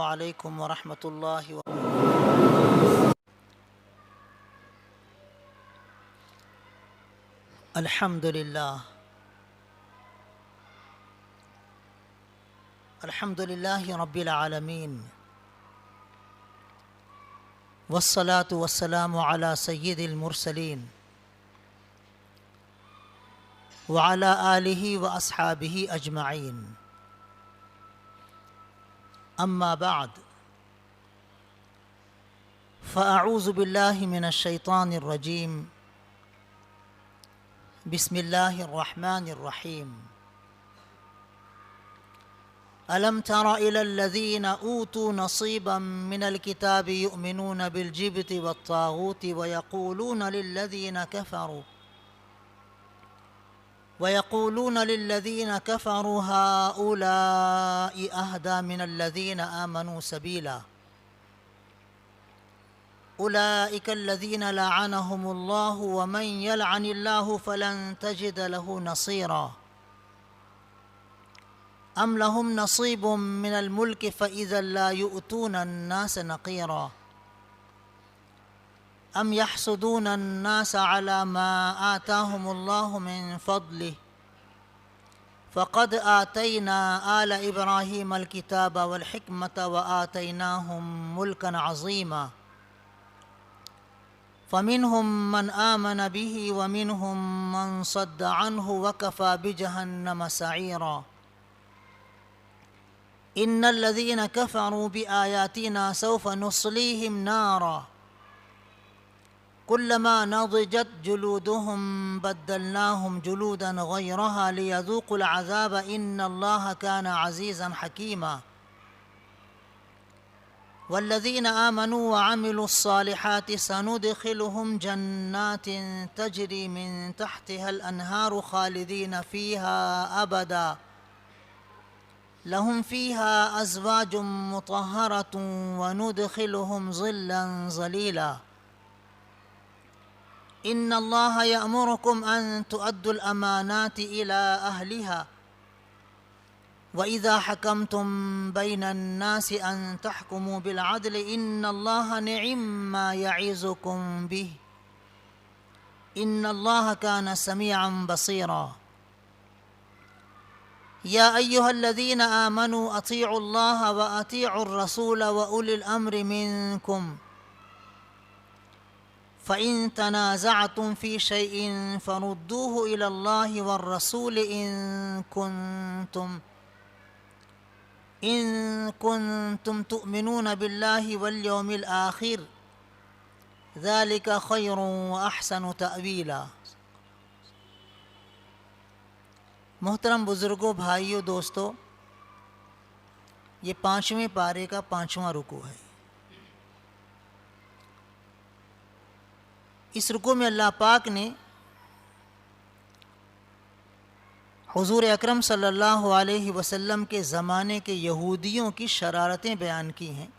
علیکم ورحمۃ اللہ الحمد للہ رب العالمین والصلاة والسلام علی سید المرسلین وعلی آلہ واصحابہ اجمعین اما بعد فاعوذ باللہ من الشیطان الرجیم بسم اللہ الرحمن الرحیم ألم تر إلى الذين أوتوا نصيبا من الكتاب يؤمنون بالجبت والطاغوت ويقولون للذين كفروا هؤلاء أهدى من الذين آمنوا سبيلا أولئك الذين لعنهم الله ومن يلعن الله فلن تجد له نصيرا أم لهم نصيب من الملك فإذا لا يؤتون الناس نقيرا أم يحسدون الناس على ما آتاهم الله من فضله فقد آتينا آل إبراهيم الكتاب والحكمة وآتيناهم ملكا عظيما فمنهم من آمن به ومنهم من صد عنه وكفى بجهنم سعيرا إن الذين كفروا بآياتنا سوف نصليهم نارا كلما نضجت جلودهم بدلناهم جلودا غيرها ليذوقوا العذاب إن الله كان عزيزا حكيما والذين آمنوا وعملوا الصالحات سندخلهم جنات تجري من تحتها الأنهار خالدين فيها أبدا لهم فيها أزواج مطهرة وندخلهم ظلا ظليلا إن الله يأمركم أن تؤدوا الأمانات إلى أهلها وإذا حكمتم بين الناس أن تحكموا بالعدل إن الله نعم ما يعظكم به إن الله كان سميعا بصيرا يا أيها الذين آمنوا أطيعوا الله وأطيعوا الرسول وأولي الأمر منكم فإن تنازعتم في شيء فردوه إلى الله والرسول إن كنتم تؤمنون بالله واليوم الآخر ذلك خير وأحسن تأويلا محترم بزرگوں، بھائیوں، دوستو، یہ 5ویں پارے کا 5واں رکوع ہے۔ اس رکوع میں اللہ پاک نے حضور اکرم صلی اللہ علیہ وسلم کے زمانے کے یہودیوں کی شرارتیں بیان کی ہیں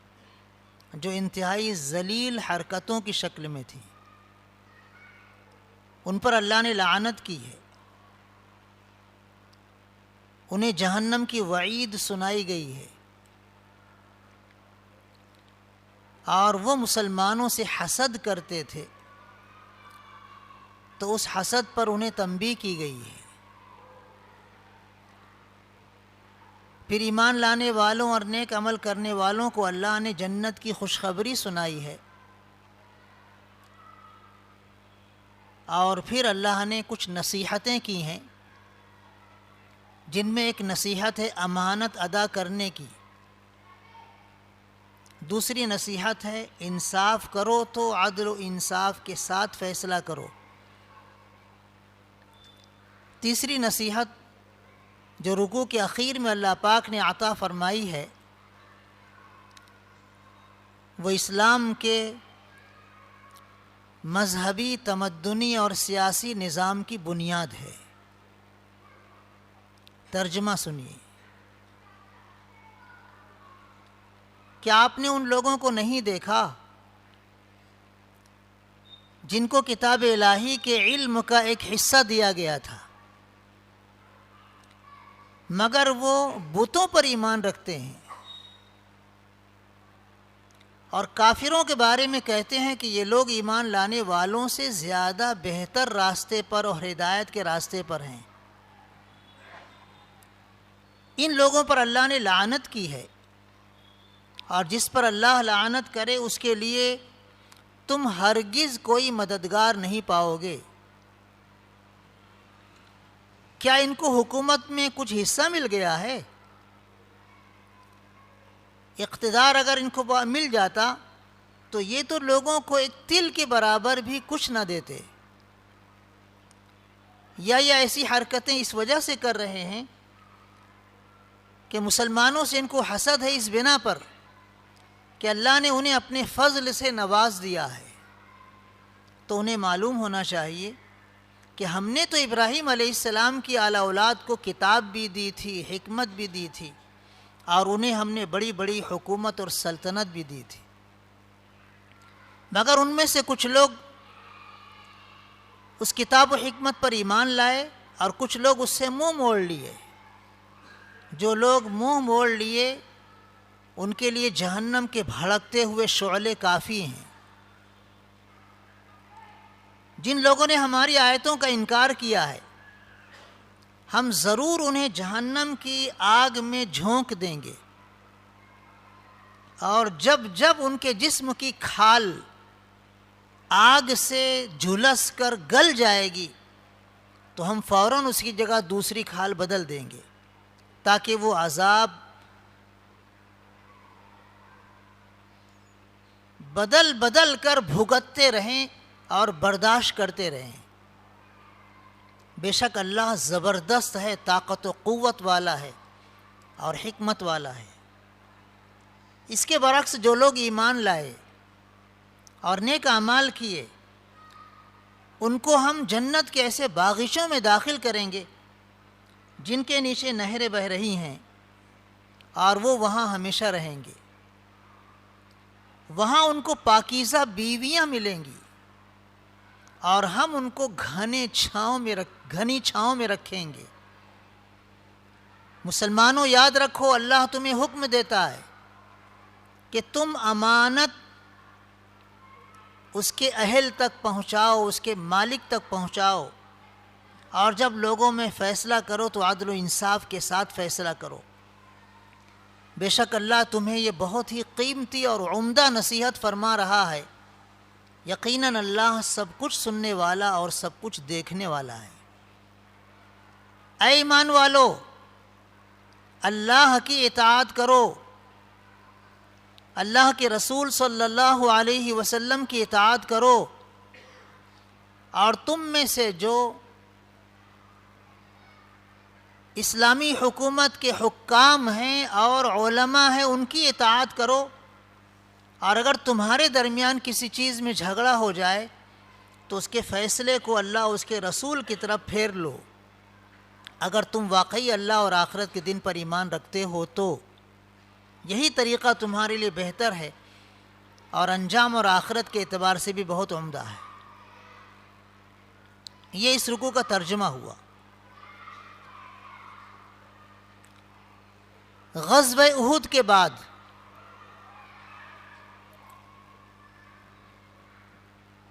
جو انتہائی ذلیل حرکتوں کی شکل میں تھیں۔ ان پر اللہ نے لعنت کی ہے، انہیں جہنم کی وعید سنائی گئی ہے، اور وہ مسلمانوں سے حسد کرتے تھے تو اس حسد پر انہیں تنبیہ کی گئی ہے۔ پھر ایمان لانے والوں اور نیک عمل کرنے والوں کو اللہ نے جنت کی خوشخبری سنائی ہے، اور پھر اللہ نے کچھ نصیحتیں کی ہیں جن میں ایک نصیحت ہے امانت ادا کرنے کی، دوسری نصیحت ہے انصاف کرو تو عدل و انصاف کے ساتھ فیصلہ کرو، تیسری نصیحت جو رکوع کے اخیر میں اللہ پاک نے عطا فرمائی ہے وہ اسلام کے مذہبی، تمدنی اور سیاسی نظام کی بنیاد ہے۔ ترجمہ سنیے، کیا آپ نے ان لوگوں کو نہیں دیکھا جن کو کتاب الہی کے علم کا ایک حصہ دیا گیا تھا مگر وہ بتوں پر ایمان رکھتے ہیں؟ اور کافروں کے بارے میں کہتے ہیں کہ یہ لوگ ایمان لانے والوں سے زیادہ بہتر راستے پر اور ہدایت کے راستے پر ہیں۔ ان لوگوں پر اللہ نے لعنت کی ہے، اور جس پر اللہ لعنت کرے اس کے لیے تم ہرگز کوئی مددگار نہیں پاؤ گے۔ کیا ان کو حکومت میں کچھ حصہ مل گیا ہے؟ اقتدار اگر ان کو مل جاتا تو یہ تو لوگوں کو ایک تل کے برابر بھی کچھ نہ دیتے۔ یا یہ ایسی حرکتیں اس وجہ سے کر رہے ہیں کہ مسلمانوں سے ان کو حسد ہے اس بنا پر کہ اللہ نے انہیں اپنے فضل سے نواز دیا ہے۔ تو انہیں معلوم ہونا چاہیے کہ ہم نے تو ابراہیم علیہ السلام کی اعلی اولاد کو کتاب بھی دی تھی، حکمت بھی دی تھی، اور انہیں ہم نے بڑی بڑی حکومت اور سلطنت بھی دی تھی، مگر ان میں سے کچھ لوگ اس کتاب و حکمت پر ایمان لائے اور کچھ لوگ اس سے منہ موڑ لیے۔ جو لوگ منہ موڑ لیے ان کے لیے جہنم کے بھڑکتے ہوئے شعلے کافی ہیں۔ جن لوگوں نے ہماری آیتوں کا انکار کیا ہے ہم ضرور انہیں جہنم کی آگ میں جھونک دیں گے، اور جب جب ان کے جسم کی کھال آگ سے جھلس کر گل جائے گی تو ہم فوراً اس کی جگہ دوسری کھال بدل دیں گے تاکہ وہ عذاب بدل بدل کر بھگتتے رہیں اور برداشت کرتے رہیں۔ بے شک اللہ زبردست ہے، طاقت و قوت والا ہے اور حکمت والا ہے۔ اس کے برعکس جو لوگ ایمان لائے اور نیک اعمال کیے ان کو ہم جنت کے ایسے باغیچوں میں داخل کریں گے جن کے نیچے نہریں بہہ رہی ہیں، اور وہ وہاں ہمیشہ رہیں گے۔ وہاں ان کو پاکیزہ بیویاں ملیں گی، اور ہم ان کو گھنی چھاؤں میں رکھیں گے۔ مسلمانوں یاد رکھو، اللہ تمہیں حکم دیتا ہے کہ تم امانت اس کے اہل تک پہنچاؤ، اس کے مالک تک پہنچاؤ، اور جب لوگوں میں فیصلہ کرو تو عدل و انصاف کے ساتھ فیصلہ کرو۔ بے شک اللہ تمہیں یہ بہت ہی قیمتی اور عمدہ نصیحت فرما رہا ہے۔ یقیناً اللہ سب کچھ سننے والا اور سب کچھ دیکھنے والا ہے۔ اے ایمان والو، اللہ کی اطاعت کرو، اللہ کے رسول صلی اللہ علیہ وسلم کی اطاعت کرو، اور تم میں سے جو اسلامی حکومت کے حکام ہیں اور علماء ہیں ان کی اطاعت کرو، اور اگر تمہارے درمیان کسی چیز میں جھگڑا ہو جائے تو اس کے فیصلے کو اللہ اس کے رسول کی طرف پھیر لو۔ اگر تم واقعی اللہ اور آخرت کے دن پر ایمان رکھتے ہو تو یہی طریقہ تمہارے لیے بہتر ہے اور انجام اور آخرت کے اعتبار سے بھی بہت عمدہ ہے۔ یہ اس رکوع کا ترجمہ ہوا۔ غزوہ احد کے بعد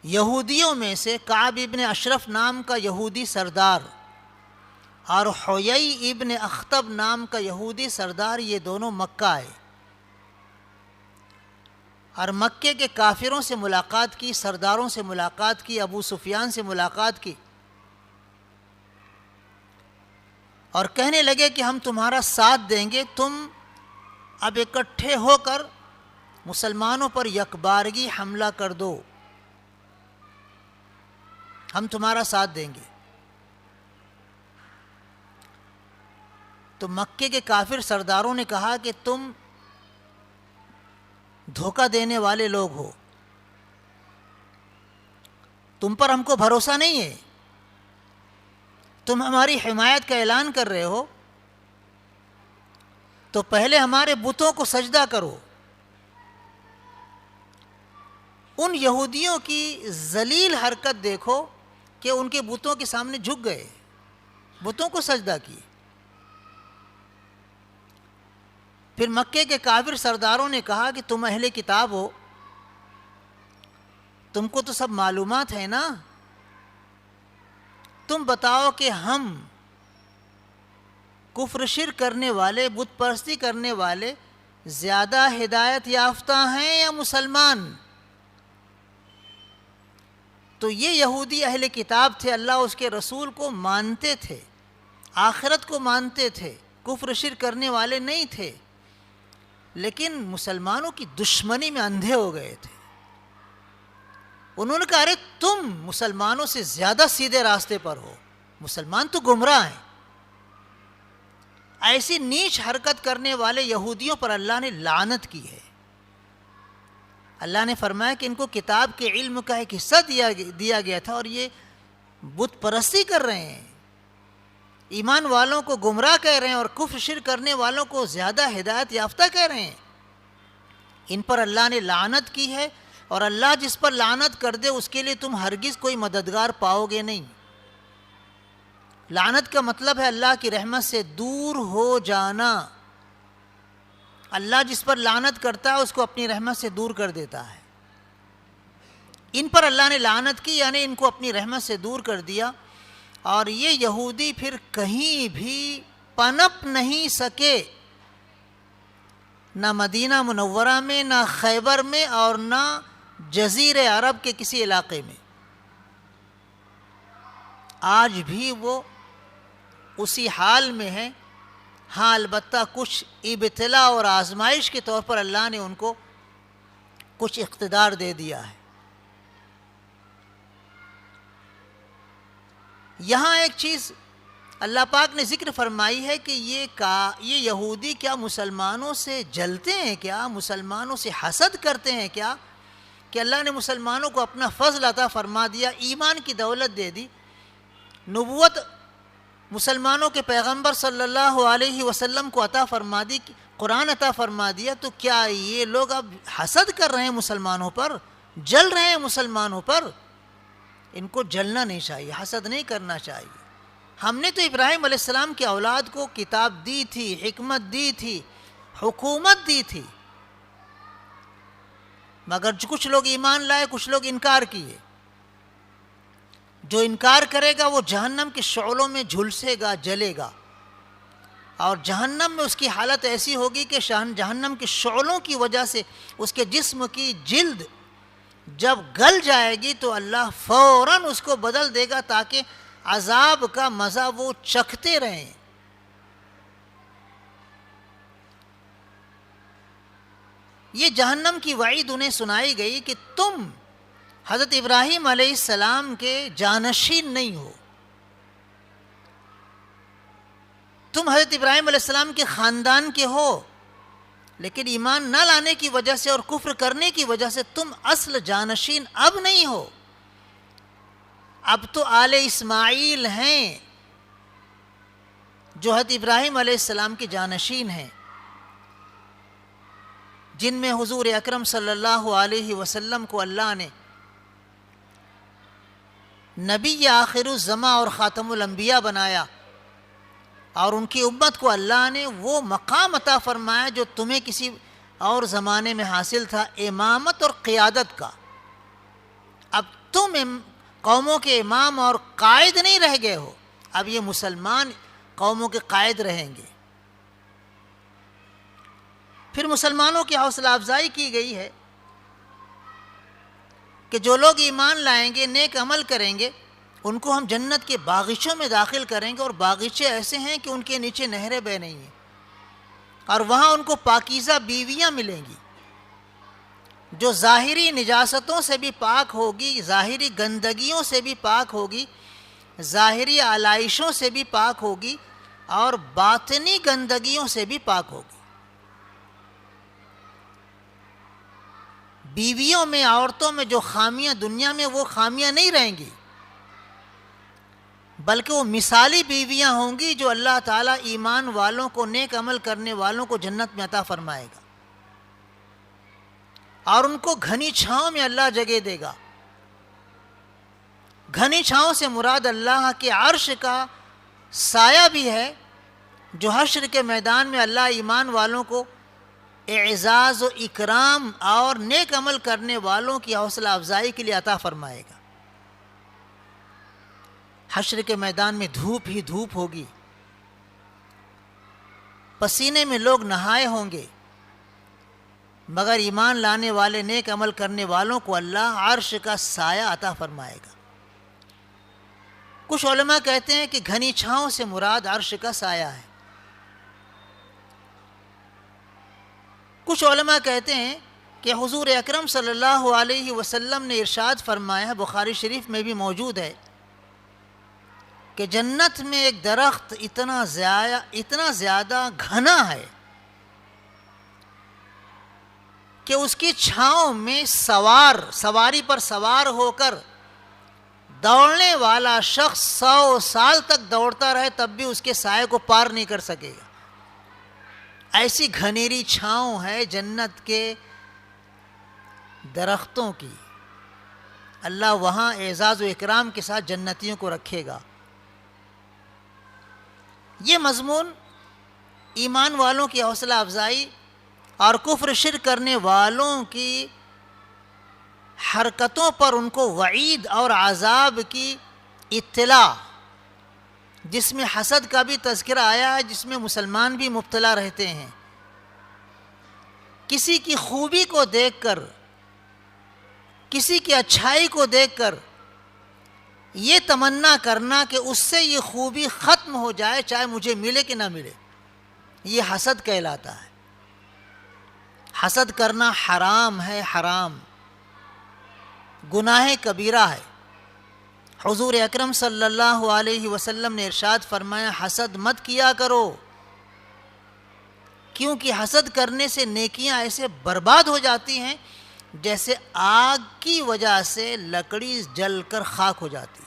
یہودیوں میں سے کعب ابن اشرف نام کا یہودی سردار اور حیی ابن اخطب نام کا یہودی سردار، یہ دونوں مکہ آئے اور مکے کے کافروں سے ملاقات کی، سرداروں سے ملاقات کی، ابو سفیان سے ملاقات کی، اور کہنے لگے کہ ہم تمہارا ساتھ دیں گے، تم اب اکٹھے ہو کر مسلمانوں پر یکبارگی حملہ کر دو، ہم تمہارا ساتھ دیں گے۔ تو مکے کے کافر سرداروں نے کہا کہ تم دھوکہ دینے والے لوگ ہو، تم پر ہم کو بھروسہ نہیں ہے، تم ہماری حمایت کا اعلان کر رہے ہو تو پہلے ہمارے بتوں کو سجدہ کرو۔ ان یہودیوں کی ذلیل حرکت دیکھو کہ ان کے بتوں کے سامنے جھک گئے، بتوں کو سجدہ کیے۔ پھر مکے کے کافر سرداروں نے کہا کہ تم اہل کتاب ہو، تم کو تو سب معلومات ہے نا، تم بتاؤ کہ ہم کفر شرک کرنے والے، بت پرستی کرنے والے زیادہ ہدایت یافتہ ہیں یا مسلمان؟ تو یہ یہودی اہل کتاب تھے، اللہ اس کے رسول کو مانتے تھے، آخرت کو مانتے تھے، کفر شرک کرنے والے نہیں تھے، لیکن مسلمانوں کی دشمنی میں اندھے ہو گئے تھے۔ انہوں نے کہا ارے تم مسلمانوں سے زیادہ سیدھے راستے پر ہو، مسلمان تو گمراہ ہیں۔ ایسی نیچ حرکت کرنے والے یہودیوں پر اللہ نے لعنت کی ہے۔ اللہ نے فرمایا کہ ان کو کتاب کے علم کا ایک حصہ دیا گیا تھا اور یہ بت پرستی کر رہے ہیں، ایمان والوں کو گمراہ کہہ رہے ہیں اور کفر شرک کرنے والوں کو زیادہ ہدایت یافتہ کہہ رہے ہیں۔ ان پر اللہ نے لعنت کی ہے، اور اللہ جس پر لعنت کر دے اس کے لیے تم ہرگز کوئی مددگار پاؤ گے نہیں۔ لعنت کا مطلب ہے اللہ کی رحمت سے دور ہو جانا۔ اللہ جس پر لعنت کرتا ہے اس کو اپنی رحمت سے دور کر دیتا ہے۔ ان پر اللہ نے لعنت کی، یعنی ان کو اپنی رحمت سے دور کر دیا، اور یہ یہودی پھر کہیں بھی پنپ نہیں سکے، نہ مدینہ منورہ میں، نہ خیبر میں، اور نہ جزیرہ عرب کے کسی علاقے میں۔ آج بھی وہ اسی حال میں ہے۔ ہاں البتہ کچھ ابتلا اور آزمائش کے طور پر اللہ نے ان کو کچھ اقتدار دے دیا ہے۔ یہاں ایک چیز اللہ پاک نے ذکر فرمائی ہے کہ یہ یہودی کیا مسلمانوں سے جلتے ہیں کیا، مسلمانوں سے حسد کرتے ہیں کیا، کہ اللہ نے مسلمانوں کو اپنا فضل عطا فرما دیا، ایمان کی دولت دے دی، نبوت مسلمانوں کے پیغمبر صلی اللہ علیہ وسلم کو عطا فرما دی، قرآن عطا فرما دیا، تو کیا یہ لوگ اب حسد کر رہے ہیں مسلمانوں پر، جل رہے ہیں مسلمانوں پر؟ ان کو جلنا نہیں چاہیے، حسد نہیں کرنا چاہیے۔ ہم نے تو ابراہیم علیہ السلام کی اولاد کو کتاب دی تھی، حکمت دی تھی، حکومت دی تھی، مگر کچھ لوگ ایمان لائے، کچھ لوگ انکار کیے۔ جو انکار کرے گا وہ جہنم کے شعلوں میں جھلسے گا، جلے گا، اور جہنم میں اس کی حالت ایسی ہوگی کہ جہنم کے شعلوں کی وجہ سے اس کے جسم کی جلد جب گل جائے گی تو اللہ فوراً اس کو بدل دے گا تاکہ عذاب کا مزہ وہ چکھتے رہیں۔ یہ جہنم کی وعید انہیں سنائی گئی کہ تم حضرت ابراہیم علیہ السلام کے جانشین نہیں ہو، تم حضرت ابراہیم علیہ السلام کے خاندان کے ہو، لیکن ایمان نہ لانے کی وجہ سے اور کفر کرنے کی وجہ سے تم اصل جانشین اب نہیں ہو، اب تو آل اسماعیل ہیں جو حضرت ابراہیم علیہ السلام کے جانشین ہیں، جن میں حضور اکرم صلی اللہ علیہ وسلم کو اللہ نے نبی آخر الزماں اور خاتم الانبیاء بنایا، اور ان کی امت کو اللہ نے وہ مقام عطا فرمایا جو تمہیں کسی اور زمانے میں حاصل تھا، امامت اور قیادت کا۔ اب تم قوموں کے امام اور قائد نہیں رہ گئے ہو، اب یہ مسلمان قوموں کے قائد رہیں گے۔ پھر مسلمانوں کی حوصلہ افزائی کی گئی ہے کہ جو لوگ ایمان لائیں گے، نیک عمل کریں گے، ان کو ہم جنت کے باغیچوں میں داخل کریں گے، اور باغیچے ایسے ہیں کہ ان کے نیچے نہریں بہہ رہی ہیں، اور وہاں ان کو پاکیزہ بیویاں ملیں گی جو ظاہری نجاستوں سے بھی پاک ہوگی، ظاہری گندگیوں سے بھی پاک ہوگی، ظاہری آلائشوں سے بھی پاک ہوگی، اور باطنی گندگیوں سے بھی پاک ہوگی۔ بیویوں میں، عورتوں میں جو خامیاں دنیا میں، وہ خامیاں نہیں رہیں گی، بلکہ وہ مثالی بیویاں ہوں گی جو اللہ تعالیٰ ایمان والوں کو، نیک عمل کرنے والوں کو جنت میں عطا فرمائے گا، اور ان کو گھنی چھاؤں میں اللہ جگہ دے گا۔ گھنی چھاؤں سے مراد اللہ کے عرش کا سایہ بھی ہے، جو حشر کے میدان میں اللہ ایمان والوں کو اعزاز و اکرام اور نیک عمل کرنے والوں کی حوصلہ افزائی کے لیے عطا فرمائے گا۔ حشر کے میدان میں دھوپ ہی دھوپ ہوگی، پسینے میں لوگ نہائے ہوں گے، مگر ایمان لانے والے نیک عمل کرنے والوں کو اللہ عرش کا سایہ عطا فرمائے گا۔ کچھ علماء کہتے ہیں کہ گھنی چھاؤں سے مراد عرش کا سایہ ہے۔ کچھ علماء کہتے ہیں کہ حضور اکرم صلی اللہ علیہ وسلم نے ارشاد فرمایا ہے، بخاری شریف میں بھی موجود ہے، کہ جنت میں ایک درخت اتنا زیادہ گھنا ہے کہ اس کی چھاؤں میں سواری پر سوار ہو کر دوڑنے والا شخص 100 سال تک دوڑتا رہے تب بھی اس کے سائے کو پار نہیں کر سکے گا۔ ایسی گھنیری چھاؤں ہے جنت کے درختوں کی۔ اللہ وہاں اعزاز و اکرام کے ساتھ جنتیوں کو رکھے گا۔ یہ مضمون ایمان والوں کی حوصلہ افزائی اور کفر شرک کرنے والوں کی حرکتوں پر ان کو وعید اور عذاب کی اطلاع، جس میں حسد کا بھی تذکرہ آیا ہے، جس میں مسلمان بھی مبتلا رہتے ہیں۔ کسی کی خوبی کو دیکھ کر، کسی کی اچھائی کو دیکھ کر یہ تمنا کرنا کہ اس سے یہ خوبی ختم ہو جائے، چاہے مجھے ملے کہ نہ ملے، یہ حسد کہلاتا ہے۔ حسد کرنا حرام ہے، حرام، گناہ کبیرہ ہے۔ حضور اکرم صلی اللہ علیہ وسلم نے ارشاد فرمایا، حسد مت کیا کرو، کیونکہ حسد کرنے سے نیکیاں ایسے برباد ہو جاتی ہیں جیسے آگ کی وجہ سے لکڑی جل کر خاک ہو جاتی ہے۔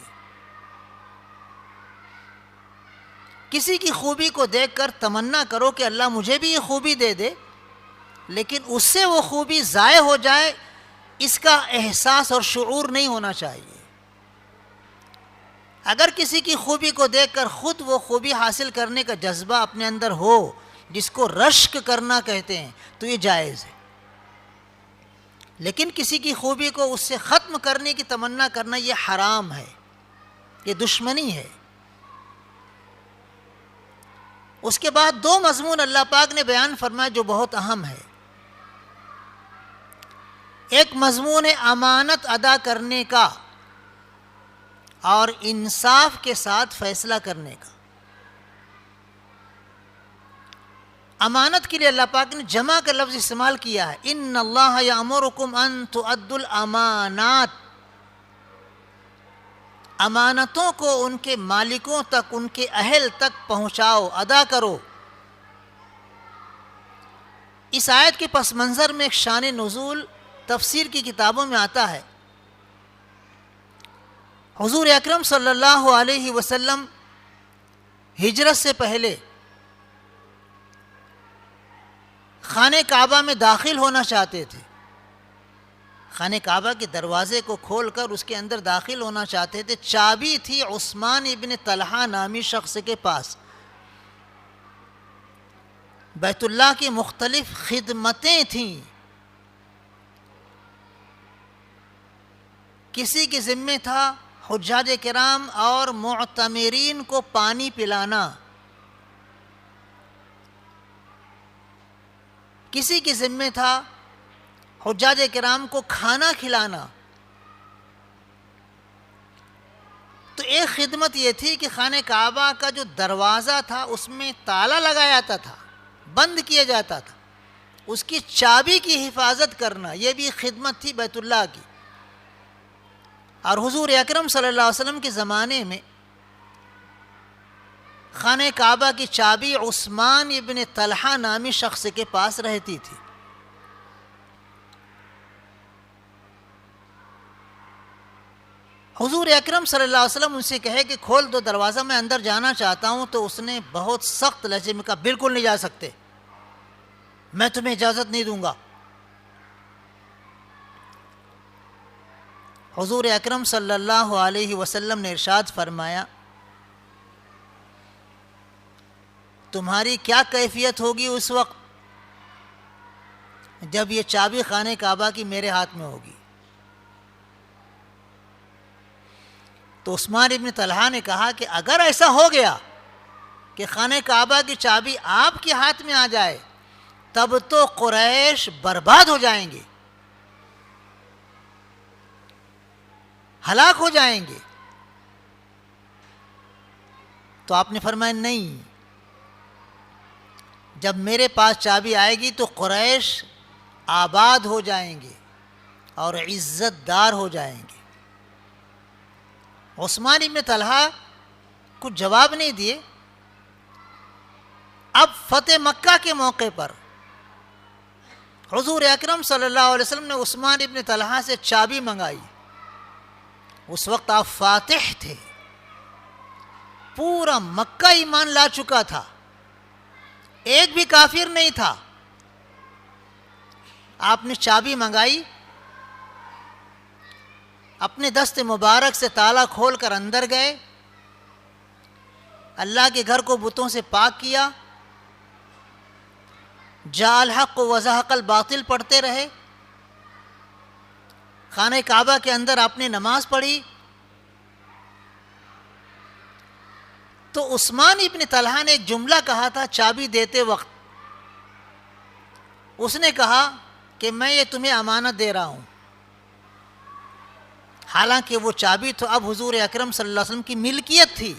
کسی کی خوبی کو دیکھ کر تمنا کرو کہ اللہ مجھے بھی یہ خوبی دے دے، لیکن اس سے وہ خوبی ضائع ہو جائے، اس کا احساس اور شعور نہیں ہونا چاہیے۔ اگر کسی کی خوبی کو دیکھ کر خود وہ خوبی حاصل کرنے کا جذبہ اپنے اندر ہو، جس کو رشک کرنا کہتے ہیں، تو یہ جائز ہے۔ لیکن کسی کی خوبی کو اس سے ختم کرنے کی تمنا کرنا یہ حرام ہے، یہ دشمنی ہے۔ اس کے بعد 2 مضمون اللہ پاک نے بیان فرمایا جو بہت اہم ہے۔ ایک مضمون ہے امانت ادا کرنے کا اور انصاف کے ساتھ فیصلہ کرنے کا۔ امانت کے لیے اللہ پاک نے جمع کا لفظ استعمال کیا ہے، ان اللہ یامرکم ان تؤدوا الامانات۔ امانتوں کو ان کے مالکوں تک، ان کے اہل تک پہنچاؤ، ادا کرو۔ اس آیت کے پس منظر میں ایک شان نزول تفسیر کی کتابوں میں آتا ہے۔ حضور اکرم صلی اللہ علیہ وسلم ہجرت سے پہلے خانہ کعبہ میں داخل ہونا چاہتے تھے۔ خانہ کعبہ کے دروازے کو کھول کر اس کے اندر داخل ہونا چاہتے تھے۔ چابی تھی عثمان ابن طلحہ نامی شخص کے پاس۔ بیت اللہ کی مختلف خدمتیں تھیں۔ کسی کے ذمہ تھا حجاج کرام اور معتمرین کو پانی پلانا، کسی کے ذمہ تھا حجاج کرام کو کھانا کھلانا۔ تو ایک خدمت یہ تھی کہ خانہ کعبہ کا جو دروازہ تھا اس میں تالا لگایا جاتا تھا، بند کیا جاتا تھا، اس کی چابی کی حفاظت کرنا، یہ بھی خدمت تھی بیت اللہ کی۔ اور حضور اکرم صلی اللہ علیہ وسلم کے زمانے میں خانہ کعبہ کی چابی عثمان ابن طلحہ نامی شخص کے پاس رہتی تھی۔ حضور اکرم صلی اللہ علیہ وسلم ان سے کہے کہ کھول دو دروازہ، میں اندر جانا چاہتا ہوں، تو اس نے بہت سخت لہجے میں کہا بالکل نہیں جا سکتے، میں تمہیں اجازت نہیں دوں گا۔ حضور اکرم صلی اللہ علیہ وسلم نے ارشاد فرمایا، تمہاری کیا کیفیت ہوگی اس وقت جب یہ چابی خانہ کعبہ کی میرے ہاتھ میں ہوگی۔ تو عثمان ابن طلحہ نے کہا کہ اگر ایسا ہو گیا کہ خانہ کعبہ کی چابی آپ کے ہاتھ میں آ جائے تب تو قریش برباد ہو جائیں گے، ہلاک ہو جائیں گے۔ تو آپ نے فرمایا نہیں، جب میرے پاس چابی آئے گی تو قریش آباد ہو جائیں گے اور عزت دار ہو جائیں گے۔ عثمان ابن طلحہ کچھ جواب نہیں دیے۔ اب فتح مکہ کے موقع پر حضور اکرم صلی اللہ علیہ وسلم نے عثمان ابن طلحہ سے چابی منگائی۔ اس وقت آپ فاتح تھے، پورا مکہ ایمان لا چکا تھا، ایک بھی کافر نہیں تھا۔ آپ نے چابی منگائی، اپنے دست مبارک سے تالا کھول کر اندر گئے، اللہ کے گھر کو بتوں سے پاک کیا، جاء الحق وزہق الباطل پڑھتے رہے، خانہ کعبہ کے اندر آپ نے نماز پڑھی۔ تو عثمان ابن طلحہ نے ایک جملہ کہا تھا چابی دیتے وقت، اس نے کہا کہ میں یہ تمہیں امانت دے رہا ہوں۔ حالانکہ وہ چابی تو اب حضور اکرم صلی اللہ علیہ وسلم کی ملکیت تھی،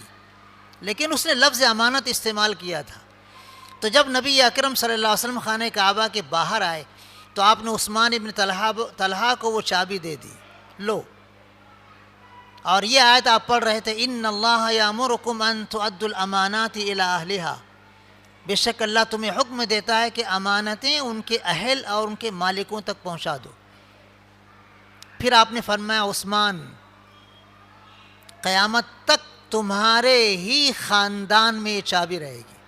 لیکن اس نے لفظ امانت استعمال کیا تھا۔ تو جب نبی اکرم صلی اللہ علیہ وسلم خانہ کعبہ کے باہر آئے تو آپ نے عثمان ابن طلحہ کو وہ چابی دے دی، لو۔ اور یہ آیت آپ پڑھ رہے تھے، ان اللہ یامرکم ان تؤدوا الامانات الی اہلہا، بے شک اللہ تمہیں حکم دیتا ہے کہ امانتیں ان کے اہل اور ان کے مالکوں تک پہنچا دو۔ پھر آپ نے فرمایا عثمان، قیامت تک تمہارے ہی خاندان میں یہ چابی رہے گی،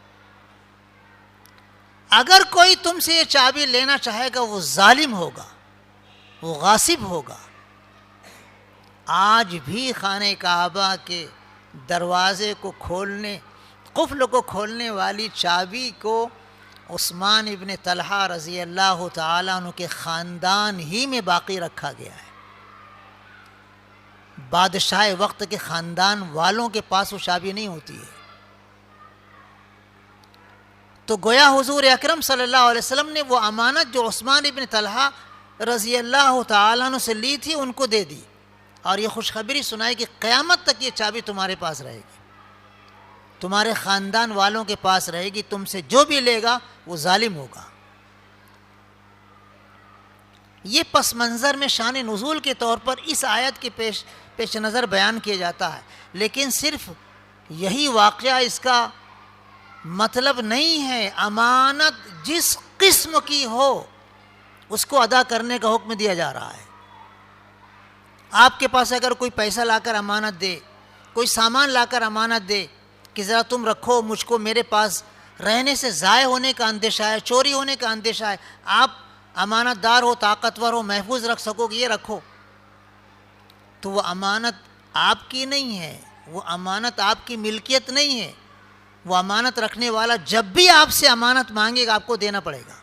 اگر کوئی تم سے یہ چابی لینا چاہے گا وہ ظالم ہوگا، وہ غاصب ہوگا۔ آج بھی خانہ کعبہ کے دروازے کو کھولنے، قفل کو کھولنے والی چابی کو عثمان ابن طلحہ رضی اللہ تعالیٰ عنہ کے خاندان ہی میں باقی رکھا گیا ہے۔ بادشاہ وقت کے خاندان والوں کے پاس وہ چابی نہیں ہوتی ہے۔ تو گویا حضور اکرم صلی اللہ علیہ وسلم نے وہ امانت جو عثمان ابن طلحہ رضی اللہ تعالیٰ عنہ سے لی تھی ان کو دے دی، اور یہ خوشخبری سنائی کہ قیامت تک یہ چابی تمہارے پاس رہے گی، تمہارے خاندان والوں کے پاس رہے گی، تم سے جو بھی لے گا وہ ظالم ہوگا۔ یہ پس منظر میں شان نزول کے طور پر اس آیت کے پیش نظر بیان کیا جاتا ہے، لیکن صرف یہی واقعہ اس کا مطلب نہیں ہے۔ امانت جس قسم کی ہو اس کو ادا کرنے کا حکم دیا جا رہا ہے۔ آپ کے پاس اگر کوئی پیسہ لا کر امانت دے، کوئی سامان لا کر امانت دے کہ ذرا تم رکھو، مجھ کو میرے پاس رہنے سے ضائع ہونے کا اندیشہ ہے، چوری ہونے کا اندیشہ ہے، آپ امانت دار ہو، طاقتور ہو، محفوظ رکھ سکو کہ یہ رکھو، تو وہ امانت آپ کی نہیں ہے، وہ امانت آپ کی ملکیت نہیں ہے۔ وہ امانت رکھنے والا جب بھی آپ سے امانت مانگے گا آپ کو دینا پڑے گا۔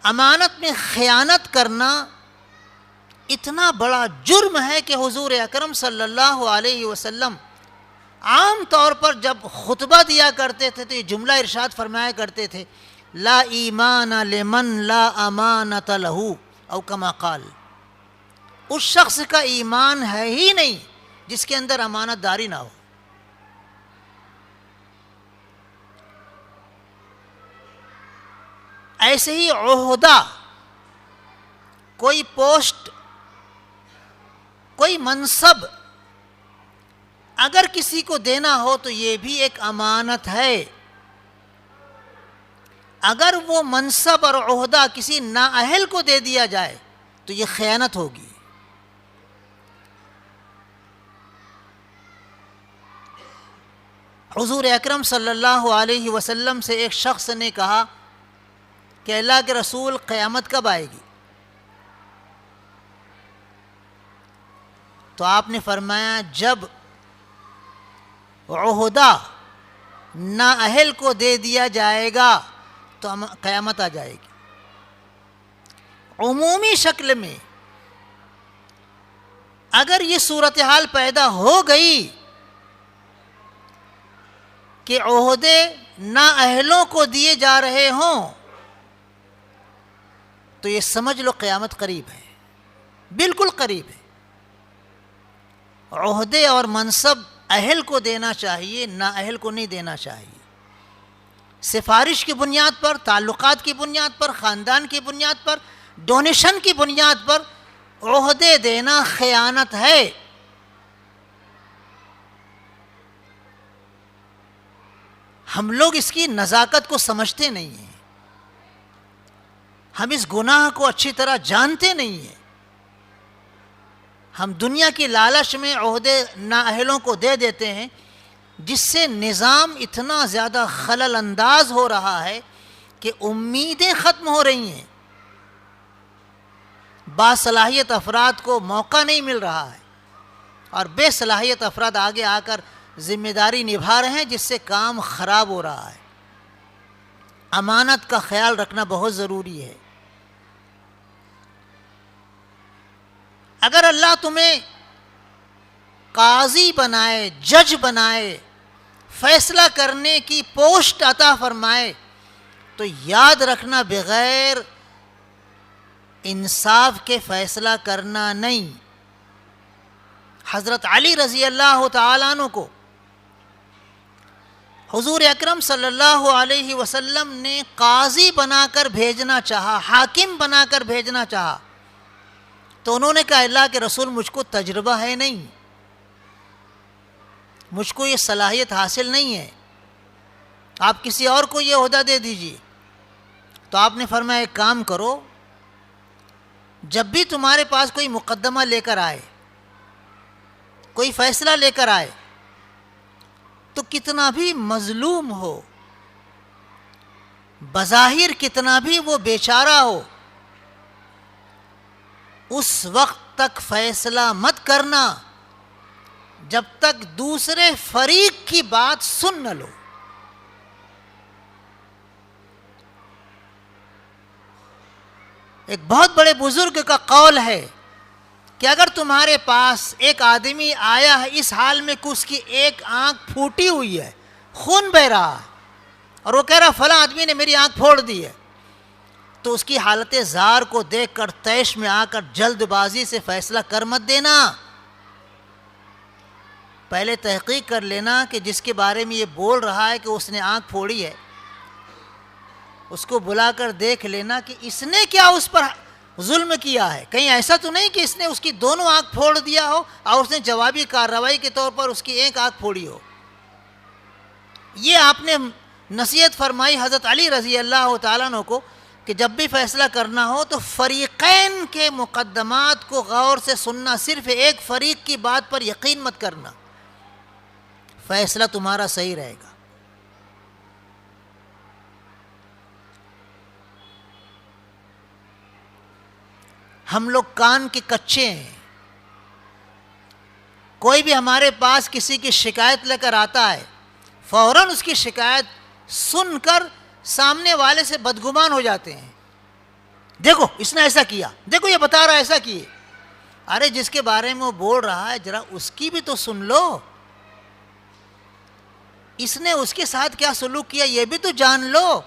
امانت میں خیانت کرنا اتنا بڑا جرم ہے کہ حضور اکرم صلی اللہ علیہ وسلم عام طور پر جب خطبہ دیا کرتے تھے تو یہ جملہ ارشاد فرمایا کرتے تھے، لا ایمان لمن لا امانت لہ، او کما قال، اس شخص کا ایمان ہے ہی نہیں جس کے اندر امانت داری نہ ہو۔ ایسے ہی عہدہ، کوئی پوسٹ، کوئی منصب اگر کسی کو دینا ہو تو یہ بھی ایک امانت ہے۔ اگر وہ منصب اور عہدہ کسی نااہل کو دے دیا جائے تو یہ خیانت ہوگی۔ حضور اکرم صلی اللہ علیہ وسلم سے ایک شخص نے کہا کہ اللہ کے رسول قیامت کب آئے گی؟ تو آپ نے فرمایا جب عہدہ نااہل کو دے دیا جائے گا تو قیامت آ جائے گی۔ عمومی شکل میں اگر یہ صورتحال پیدا ہو گئی کہ عہدے نااہلوں کو دیے جا رہے ہوں تو یہ سمجھ لو قیامت قریب ہے، بالکل قریب ہے۔ عہدے اور منصب اہل کو دینا چاہیے، نااہل کو نہیں دینا چاہیے۔ سفارش کی بنیاد پر، تعلقات کی بنیاد پر، خاندان کی بنیاد پر، ڈونیشن کی بنیاد پر عہدے دینا خیانت ہے۔ ہم لوگ اس کی نزاکت کو سمجھتے نہیں ہیں، ہم اس گناہ کو اچھی طرح جانتے نہیں ہیں۔ ہم دنیا کی لالچ میں عہدے نااہلوں کو دے دیتے ہیں، جس سے نظام اتنا زیادہ خلل انداز ہو رہا ہے کہ امیدیں ختم ہو رہی ہیں، باصلاحیت افراد کو موقع نہیں مل رہا ہے، اور بے صلاحیت افراد آگے آ کر ذمہ داری نبھا رہے ہیں، جس سے کام خراب ہو رہا ہے۔ امانت کا خیال رکھنا بہت ضروری ہے۔ اگر اللہ تمہیں قاضی بنائے، جج بنائے، فیصلہ کرنے کی پوسٹ عطا فرمائے تو یاد رکھنا بغیر انصاف کے فیصلہ کرنا نہیں۔ حضرت علی رضی اللہ تعالیٰ عنہ کو حضور اکرم صلی اللہ علیہ وسلم نے قاضی بنا کر بھیجنا چاہا، حاکم بنا کر بھیجنا چاہا، تو انہوں نے کہا اللہ کے رسول مجھ کو تجربہ ہے نہیں، مجھ کو یہ صلاحیت حاصل نہیں ہے، آپ کسی اور کو یہ عہدہ دے دیجیے۔ تو آپ نے فرمایا ایک کام کرو، جب بھی تمہارے پاس کوئی مقدمہ لے کر آئے، کوئی فیصلہ لے کر آئے، تو کتنا بھی مظلوم ہو، بظاہر کتنا بھی وہ بیچارہ ہو، اس وقت تک فیصلہ مت کرنا جب تک دوسرے فریق کی بات سن نہ لو۔ ایک بہت بڑے بزرگ کا قول ہے کہ اگر تمہارے پاس ایک آدمی آیا ہے اس حال میں کہ اس کی ایک آنکھ پھوٹی ہوئی ہے، خون بہ رہا ہے، اور وہ کہہ رہا فلاں آدمی نے میری آنکھ پھوڑ دی ہے، تو اس کی حالت زار کو دیکھ کر طیش میں آ کر جلد بازی سے فیصلہ کر مت دینا۔ پہلے تحقیق کر لینا کہ جس کے بارے میں یہ بول رہا ہے کہ اس نے آنکھ پھوڑی ہے، اس کو بلا کر دیکھ لینا کہ اس نے کیا اس پر ظلم کیا ہے۔ کہیں ایسا تو نہیں کہ اس نے اس کی دونوں آنکھ پھوڑ دیا ہو اور اس نے جوابی کارروائی کے طور پر اس کی ایک آنکھ پھوڑی ہو۔ یہ آپ نے نصیحت فرمائی حضرت علی رضی اللہ تعالیٰ عنہ کو کہ جب بھی فیصلہ کرنا ہو تو فریقین کے مقدمات کو غور سے سننا، صرف ایک فریق کی بات پر یقین مت کرنا، فیصلہ تمہارا صحیح رہے گا۔ ہم لوگ کان کے کچے ہیں، کوئی بھی ہمارے پاس کسی کی شکایت لے کر آتا ہے، فوراً اس کی شکایت سن کر سامنے والے سے بدگمان ہو جاتے ہیں، دیکھو اس نے ایسا کیا، دیکھو یہ بتا رہا ہے ایسا کیے۔ ارے جس کے بارے میں وہ بول رہا ہے ذرا اس کی بھی تو سن لو، اس نے اس کے ساتھ کیا سلوک کیا یہ بھی تو جان لو۔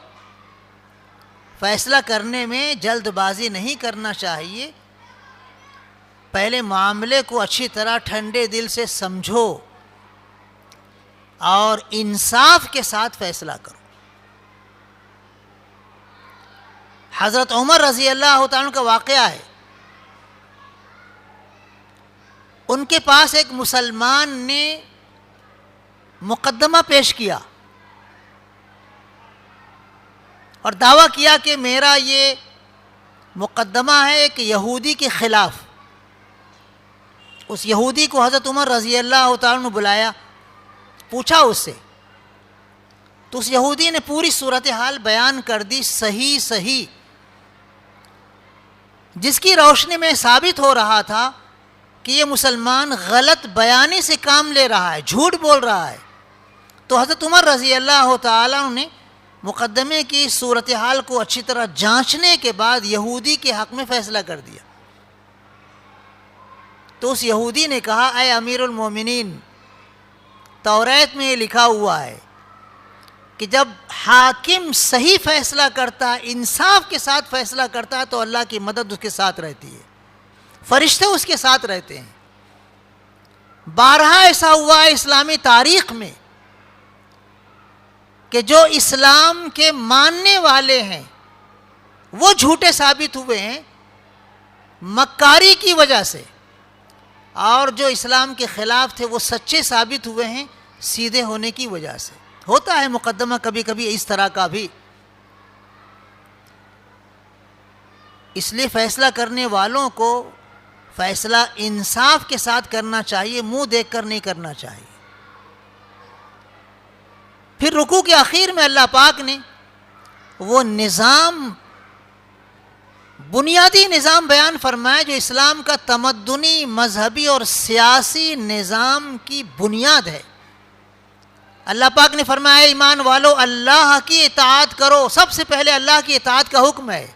فیصلہ کرنے میں جلد بازی نہیں کرنا چاہیے، پہلے معاملے کو اچھی طرح ٹھنڈے دل سے سمجھو اور انصاف کے ساتھ فیصلہ کرو۔ حضرت عمر رضی اللہ تعالیٰ کا واقعہ ہے، ان کے پاس ایک مسلمان نے مقدمہ پیش کیا اور دعویٰ کیا کہ میرا یہ مقدمہ ہے ایک یہودی کے خلاف۔ اس یہودی کو حضرت عمر رضی اللہ تعالیٰ نے بلایا، پوچھا اس سے، تو اس یہودی نے پوری صورتحال بیان کر دی، صحیح جس کی روشنی میں ثابت ہو رہا تھا کہ یہ مسلمان غلط بیانی سے کام لے رہا ہے، جھوٹ بول رہا ہے۔ تو حضرت عمر رضی اللہ تعالیٰ نے مقدمے کی صورتحال کو اچھی طرح جانچنے کے بعد یہودی کے حق میں فیصلہ کر دیا. تو اس یہودی نے کہا اے امیر المومنین، توریت میں یہ لکھا ہوا ہے کہ جب حاکم صحیح فیصلہ کرتا ہے، انصاف کے ساتھ فیصلہ کرتا ہے تو اللہ کی مدد اس کے ساتھ رہتی ہے، فرشتے اس کے ساتھ رہتے ہیں. بارہا ایسا ہوا ہے اسلامی تاریخ میں کہ جو اسلام کے ماننے والے ہیں وہ جھوٹے ثابت ہوئے ہیں مکاری کی وجہ سے، اور جو اسلام کے خلاف تھے وہ سچے ثابت ہوئے ہیں سیدھے ہونے کی وجہ سے. ہوتا ہے مقدمہ کبھی کبھی اس طرح کا بھی. اس لیے فیصلہ کرنے والوں کو فیصلہ انصاف کے ساتھ کرنا چاہیے، منہ دیکھ کر نہیں کرنا چاہیے. پھر رکوع کے آخر میں اللہ پاک نے وہ نظام، بنیادی نظام بیان فرمایا جو اسلام کا تمدنی، مذہبی اور سیاسی نظام کی بنیاد ہے. اللہ پاک نے فرمایا ایمان والو اللہ کی اطاعت کرو. سب سے پہلے اللہ کی اطاعت کا حکم ہے،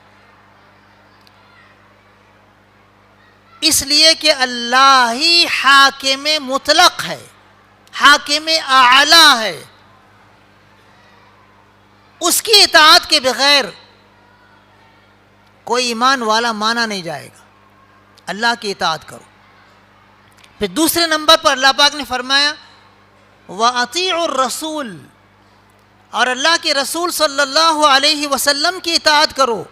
اس لیے کہ اللہ ہی حاکم مطلق ہے، حاکم اعلی ہے. اس کی اطاعت کے بغیر کوئی ایمان والا مانا نہیں جائے گا. اللہ کی اطاعت کرو. پھر دوسرے نمبر پر اللہ پاک نے فرمایا وَأَطِيعُوا الرَّسُولَ، اور اللہ کے رسول صلی اللہ علیہ وسلم کی اطاعت کرو.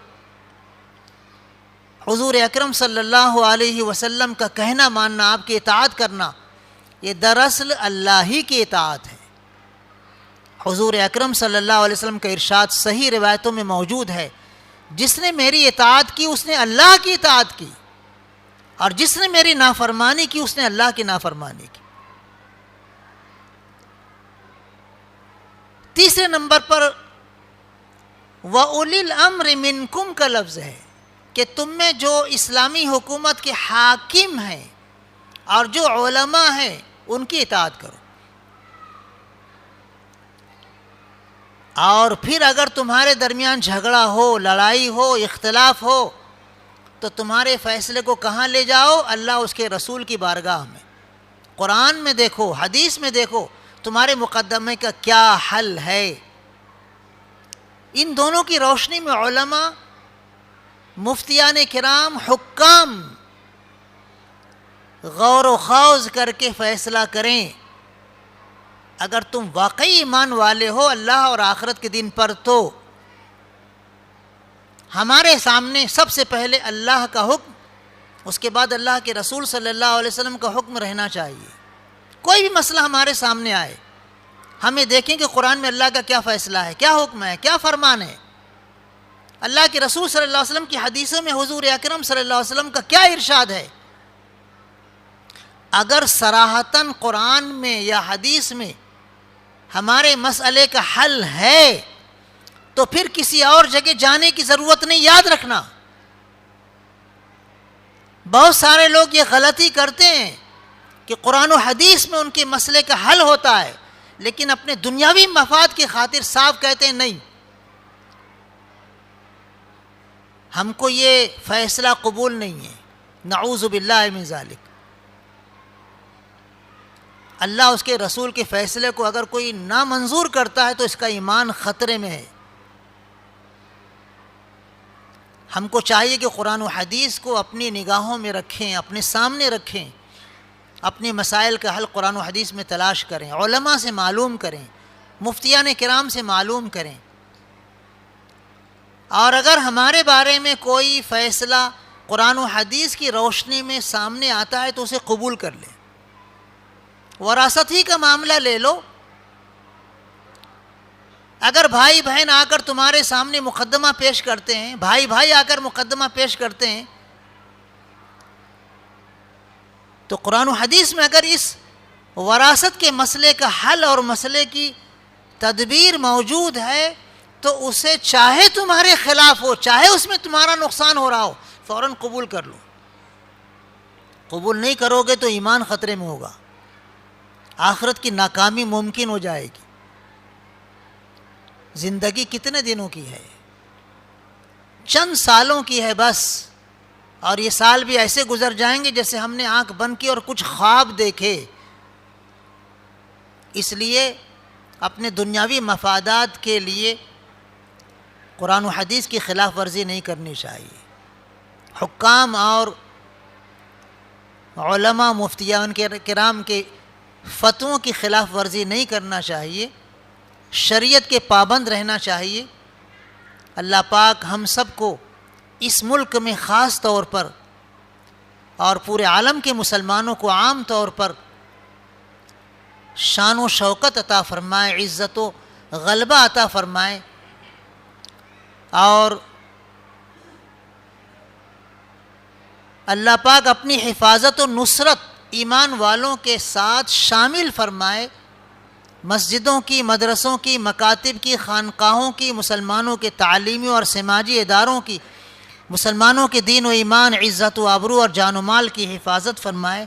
حضور اکرم صلی اللہ علیہ وسلم کا کہنا ماننا، آپ کی اطاعت کرنا، یہ دراصل اللہ ہی کی اطاعت ہے. حضور اکرم صلی اللہ علیہ وسلم کا ارشاد صحیح روایتوں میں موجود ہے، جس نے میری اطاعت کی اس نے اللہ کی اطاعت کی، اور جس نے میری نافرمانی کی اس نے اللہ کی نافرمانی کی. تیسرے نمبر پر وَأُولِي الْأَمْرِ مِنْكُمْ کا لفظ ہے کہ تم میں جو اسلامی حکومت کے حاکم ہیں اور جو علماء ہیں ان کی اطاعت کرو. اور پھر اگر تمہارے درمیان جھگڑا ہو، لڑائی ہو، اختلاف ہو تو تمہارے فیصلے کو کہاں لے جاؤ؟ اللہ اس کے رسول کی بارگاہ میں. قرآن میں دیکھو، حدیث میں دیکھو تمہارے مقدمے کا کیا حل ہے. ان دونوں کی روشنی میں علماء، مفتیان کرام، حکام غور و خوض کر کے فیصلہ کریں. اگر تم واقعی ایمان والے ہو اللہ اور آخرت کے دن پر تو ہمارے سامنے سب سے پہلے اللہ کا حکم، اس کے بعد اللہ کے رسول صلی اللہ علیہ وسلم کا حکم رہنا چاہیے. کوئی بھی مسئلہ ہمارے سامنے آئے ہمیں دیکھیں کہ قرآن میں اللہ کا کیا فیصلہ ہے، کیا حکم ہے، کیا فرمان ہے. اللہ کے رسول صلی اللہ علیہ وسلم کی حدیثوں میں حضور اکرم صلی اللہ علیہ وسلم کا کیا ارشاد ہے. اگر صراحتاً قرآن میں یا حدیث میں ہمارے مسئلے کا حل ہے تو پھر کسی اور جگہ جانے کی ضرورت نہیں. یاد رکھنا بہت سارے لوگ یہ غلطی کرتے ہیں کہ قرآن و حدیث میں ان کے مسئلے کا حل ہوتا ہے لیکن اپنے دنیاوی مفاد کی خاطر صاف کہتے ہیں نہیں، ہم کو یہ فیصلہ قبول نہیں ہے. نعوذ باللہ من ذالک. اللہ اس کے رسول کے فیصلے کو اگر کوئی نامنظور کرتا ہے تو اس کا ایمان خطرے میں ہے. ہم کو چاہیے کہ قرآن و حدیث کو اپنی نگاہوں میں رکھیں، اپنے سامنے رکھیں، اپنے مسائل کا حل قرآن و حدیث میں تلاش کریں، علماء سے معلوم کریں، مفتیان کرام سے معلوم کریں. اور اگر ہمارے بارے میں کوئی فیصلہ قرآن و حدیث کی روشنی میں سامنے آتا ہے تو اسے قبول کر لیں. وراثت ہی کا معاملہ لے لو، اگر بھائی بہن آ کر تمہارے سامنے مقدمہ پیش کرتے ہیں، بھائی بھائی آ کر مقدمہ پیش کرتے ہیں، تو قرآن و حدیث میں اگر اس وراثت کے مسئلے کا حل اور مسئلے کی تدبیر موجود ہے تو اسے چاہے تمہارے خلاف ہو، چاہے اس میں تمہارا نقصان ہو رہا ہو، فوراً قبول کر لو. قبول نہیں کرو گے تو ایمان خطرے میں ہوگا، آخرت کی ناکامی ممکن ہو جائے گی. زندگی کتنے دنوں کی ہے؟ چند سالوں کی ہے بس، اور یہ سال بھی ایسے گزر جائیں گے جیسے ہم نے آنکھ بند کی اور کچھ خواب دیکھے۔ اس لیے اپنے دنیاوی مفادات کے لیے قرآن و حدیث کی خلاف ورزی نہیں کرنی چاہیے، حکام اور علماء مفتیان کرام کے فتووں کی خلاف ورزی نہیں کرنا چاہیے، شریعت کے پابند رہنا چاہیے۔ اللہ پاک ہم سب کو اس ملک میں خاص طور پر اور پورے عالم کے مسلمانوں کو عام طور پر شان و شوکت عطا فرمائے، عزت و غلبہ عطا فرمائے، اور اللہ پاک اپنی حفاظت و نصرت ایمان والوں کے ساتھ شامل فرمائے۔ مسجدوں کی، مدرسوں کی، مکاتب کی، خانقاہوں کی، مسلمانوں کے تعلیمی اور سماجی اداروں کی، مسلمانوں کے دین و ایمان، عزت و آبرو اور جان و مال کی حفاظت فرمائے۔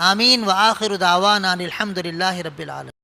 آمین۔ وآخر دعوانا الحمد للہ رب العالمین۔